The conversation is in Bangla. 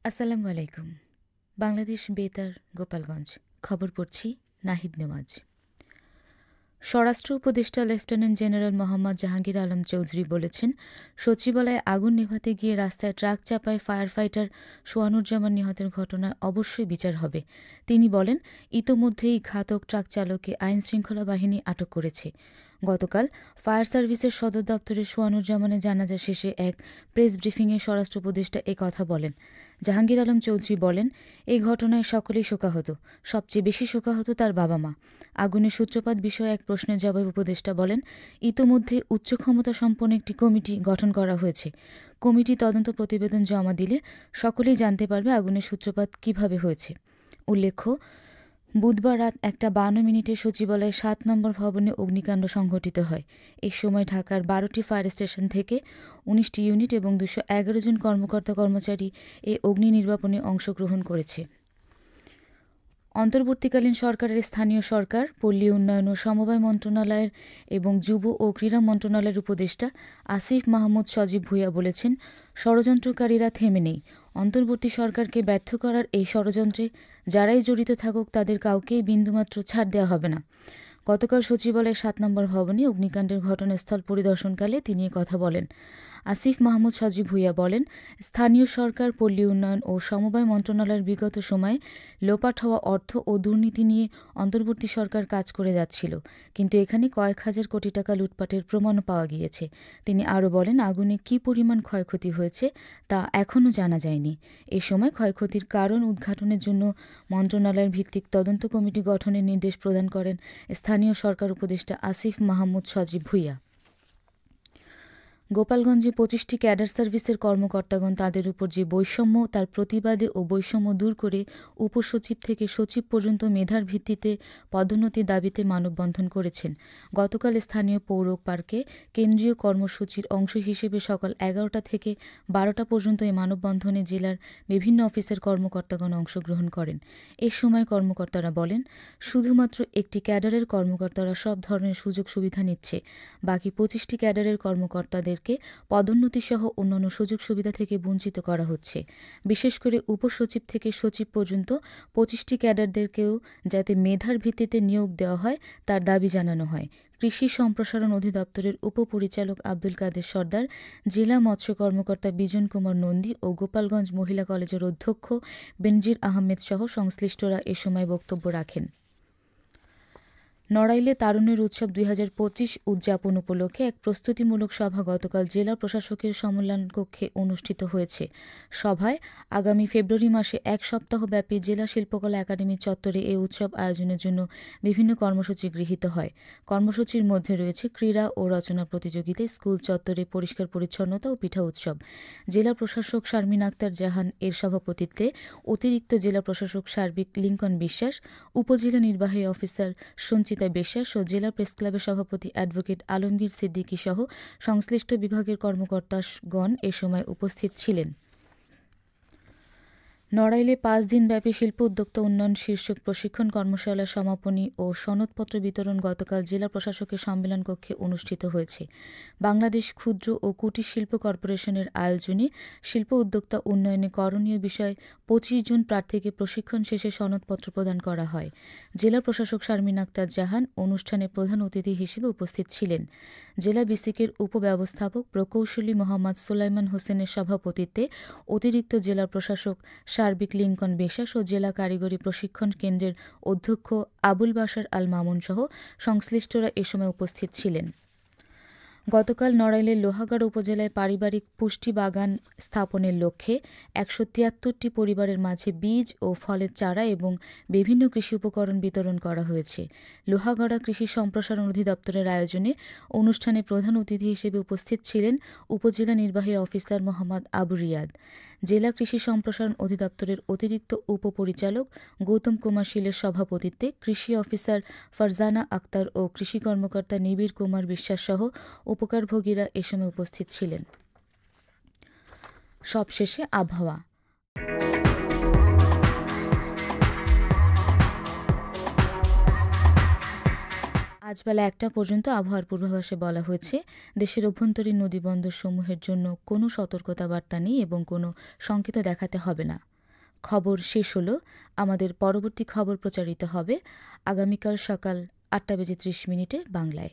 আসসালামু আলাইকুম। বাংলাদেশ বেতার গোপালগঞ্জ। খবর পড়ছি নাহিদ নেওয়াজ। স্বরাষ্ট্র উপদেষ্টা লেফটেন্যান্ট জেনারেল মোহাম্মদ জাহাঙ্গীর আলম চৌধুরী বলেছেন, সচিবালয়ে আগুন নেভাতে গিয়ে রাস্তায় ট্রাক চাপায় ফায়ার ফাইটার সোহানুজ্জামান নিহতের ঘটনায় অবশ্যই বিচার হবে। তিনি বলেন, ইতোমধ্যেই ঘাতক ট্রাক চালককে আইনশৃঙ্খলা বাহিনী আটক করেছে। গতকাল ফায়ার সার্ভিসের সদর দপ্তরে সোহানুজ্জামানের জানাজা শেষে এক প্রেস ব্রিফিংয়ে স্বরাষ্ট্র উপদেষ্টা এ কথা বলেন। জাহাঙ্গীর আলম চৌধুরী বলেন, এই ঘটনায় সকলেই শোকাহত। সবচেয়ে বেশি শোকাহত তার বাবা মা। আগুনের সূত্রপাত বিষয়ে এক প্রশ্নের জবাবে উপদেষ্টা বলেন, ইতোমধ্যে উচ্চ ক্ষমতা সম্পন্ন একটি কমিটি গঠন করা হয়েছে। কমিটি তদন্ত প্রতিবেদন জমা দিলে সকলেই জানতে পারবে আগুনের সূত্রপাত কিভাবে হয়েছে। উল্লেখ্য, বুধবার রাত 1:52 সচিবালয়ের 7 নম্বর ভবনে অগ্নিকাণ্ড সংঘটিত হয়। এই সময় ঢাকার 12টি ফায়ার স্টেশন থেকে 19টি ইউনিট এবং 211 জন কর্মকর্তা-কর্মচারী এ অগ্নি নির্বাপনে অংশগ্রহণ করেছে। অন্তর্বর্তীকালীন সরকারের স্থানীয় সরকার, পল্লী উন্নয়ন ও সমবায় মন্ত্রণালয়ের এবং যুব ও ক্রীড়া মন্ত্রণালয়ের উপদেষ্টা আসিফ মাহমুদ সজীব ভূঁইয়া বলেছেন, ষড়যন্ত্রকারীরা থেমে নেই। অন্তর্বর্তী সরকারকে ব্যর্থ করার এই ষড়যন্ত্রে যারাই জড়িত থাকুক তাদের কাউকেই বিন্দুমাত্র ছাড় দেওয়া হবে না। গতকাল সচিবালয়ের 7 নম্বর ভবনে অগ্নিকাণ্ডের ঘটনাস্থল পরিদর্শনকালে তিনি কথা বলেন। আসিফ মাহমুদ সজীব ভূঁইয়া বলেন, স্থানীয় সরকার, পল্লী উন্নয়ন ও সমবায় মন্ত্রণালয়ের বিগত সময়ে লোপাট হওয়া অর্থ ও দুর্নীতি নিয়ে অন্তর্বর্তী সরকার কাজ করে যাচ্ছিল, কিন্তু এখানে কয়েক হাজার কোটি টাকা লুটপাটের প্রমাণও পাওয়া গিয়েছে। তিনি আরও বলেন, আগুনে কী পরিমাণ ক্ষয়ক্ষতি হয়েছে তা এখনও জানা যায়নি। এ সময় ক্ষয়ক্ষতির কারণ উদ্ঘাটনের জন্য মন্ত্রণালয়ের ভিত্তিক তদন্ত কমিটি গঠনের নির্দেশ প্রদান করেন স্থানীয় সরকার উপদেষ্টা আসিফ মাহমুদ সজীব ভূঁইয়া। গোপালগঞ্জে 25টি ক্যাডার সার্ভিসের কর্মকর্তাগণ তাদের উপর যে বৈষম্য তার প্রতিবাদে ও বৈষম্য দূর করে উপসচিব থেকে সচিব পর্যন্ত মেধার ভিত্তিতে পদোন্নতির দাবিতে মানববন্ধন করেছেন। গতকাল স্থানীয় পৌর পার্কে কেন্দ্রীয় কর্মসূচির অংশ হিসেবে সকাল 11টা থেকে 12টা পর্যন্ত এই মানববন্ধনে জেলার বিভিন্ন অফিসের কর্মকর্তাগণ অংশগ্রহণ করেন। এ সময় কর্মকর্তারা বলেন, শুধুমাত্র একটি ক্যাডারের কর্মকর্তারা সব ধরনের সুযোগ সুবিধা নিচ্ছে, বাকি 25টি ক্যাডারের কর্মকর্তাদের পদোন্নতিসহ অন্যান্য সুযোগ সুবিধা থেকে বঞ্চিত করা হচ্ছে। বিশেষ করে উপসচিব থেকে সচিব পর্যন্ত 25টি ক্যাডারদেরকেও যাতে মেধার ভিত্তিতে নিয়োগ দেওয়া হয় তার দাবি জানানো হয়। কৃষি সম্প্রসারণ অধিদপ্তরের উপপরিচালক আব্দুল কাদের সর্দার, জেলা মৎস্য কর্মকর্তা বিজন কুমার নন্দী ও গোপালগঞ্জ মহিলা কলেজের অধ্যক্ষ বেনজির আহমেদ সহ সংশ্লিষ্টরা এ সময় বক্তব্য রাখেন। নড়াইলে তারুণ্যের উৎসব 2025 উদযাপন উপলক্ষে এক প্রস্তুতিমূলক সভা গতকাল জেলা প্রশাসকের সম্মেলন কক্ষে অনুষ্ঠিত হয়েছে। সভায় আগামী ফেব্রুয়ারি মাসে এক সপ্তাহব্যাপী জেলা শিল্পকলা একাডেমি চত্বরে এই উৎসব আয়োজনের জন্য বিভিন্ন কর্মসূচি গৃহীত হয়। কর্মসূচির মধ্যে রয়েছে ক্রীড়া ও রচনা প্রতিযোগিতা, স্কুল চত্বরে পরিষ্কার পরিচ্ছন্নতা ও পিঠা উৎসব। জেলা প্রশাসক শারমিন আক্তার জাহান এর সভাপতিত্বে অতিরিক্ত জেলা প্রশাসক সার্বিক লিঙ্কন বিশ্বাস, উপজেলা নির্বাহী অফিসার সঞ্চিতা বিশ্বাস ও জেলা প্রেসক্লাবের সভাপতি অ্যাডভোকেট আলমগীর সিদ্দিকী সহ সংশ্লিষ্ট বিভাগের কর্মকর্তাগণ এ সময় উপস্থিত ছিলেন। নড়াইলে 5 দিনব্যাপী শিল্প উদ্যোক্তা উন্নয়ন শীর্ষক প্রশিক্ষণ কর্মশালার সমাপনী ও সনদপত্র বিতরণ গতকাল জেলা প্রশাসকের সম্মেলন কক্ষে অনুষ্ঠিত হয়েছে। বাংলাদেশ ক্ষুদ্র ও কুটির শিল্প কর্পোরেশনের আয়োজনে শিল্প উদ্যোক্তা উন্নয়নে করণীয় বিষয়ে 25 জন প্রার্থীকে প্রশিক্ষণ শেষে সনদপত্র প্রদান করা হয়। জেলা প্রশাসক শারমিন আক্তার জাহান অনুষ্ঠানে প্রধান অতিথি হিসেবে উপস্থিত ছিলেন। জেলা বিসিকের উপব্যবস্থাপক প্রকৌশলী মোহাম্মদ সুলাইমান হোসেনের সভাপতিত্বে অতিরিক্ত জেলা প্রশাসক সার্বিক লিঙ্কন বিশ্বাস ও জেলা কারিগরি প্রশিক্ষণ কেন্দ্রের অধ্যক্ষ আবুল বাশার আল মামুন সহ সংশ্লিষ্টরা এ সময় উপস্থিত ছিলেন। গতকাল নড়াইলের লোহাগড়া উপজেলায় পারিবারিক পুষ্টি বাগান স্থাপনের লক্ষ্যে 173টি পরিবারের মাঝে বীজ ও ফলের চারা এবং বিভিন্ন কৃষি উপকরণ বিতরণ করা হয়েছে। লোহাগড়া কৃষি সম্প্রসারণ অধিদপ্তরের আয়োজনে অনুষ্ঠানে প্রধান অতিথি হিসেবে উপস্থিত ছিলেন উপজেলা নির্বাহী অফিসার মোহাম্মদ আবু রিয়াদ। জেলা কৃষি সম্প্রসারণ অধিদপ্তরের অতিরিক্ত উপপরিচালক গৌতম কুমার শীলের সভাপতিত্বে কৃষি অফিসার ফারজানা আক্তার ও কৃষি কর্মকর্তা নিবিড় কুমার বিশ্বাস সহ উপকারভোগীরা এ সময় উপস্থিত ছিলেন। সবশেষে আবহাওয়া। আজ বেলা 1টা পর্যন্ত আবহাওয়ার পূর্বাভাসে বলা হয়েছে, দেশের অভ্যন্তরীণ নদীবন্দরসমূহের জন্য কোনো সতর্কতা বার্তা নেই এবং কোনো সংকেত দেখাতে হবে না। খবর শেষ হলো। আমাদের পরবর্তী খবর প্রচারিত হবে আগামীকাল সকাল ৮টা বেজে ৩০ মিনিটে বাংলায়।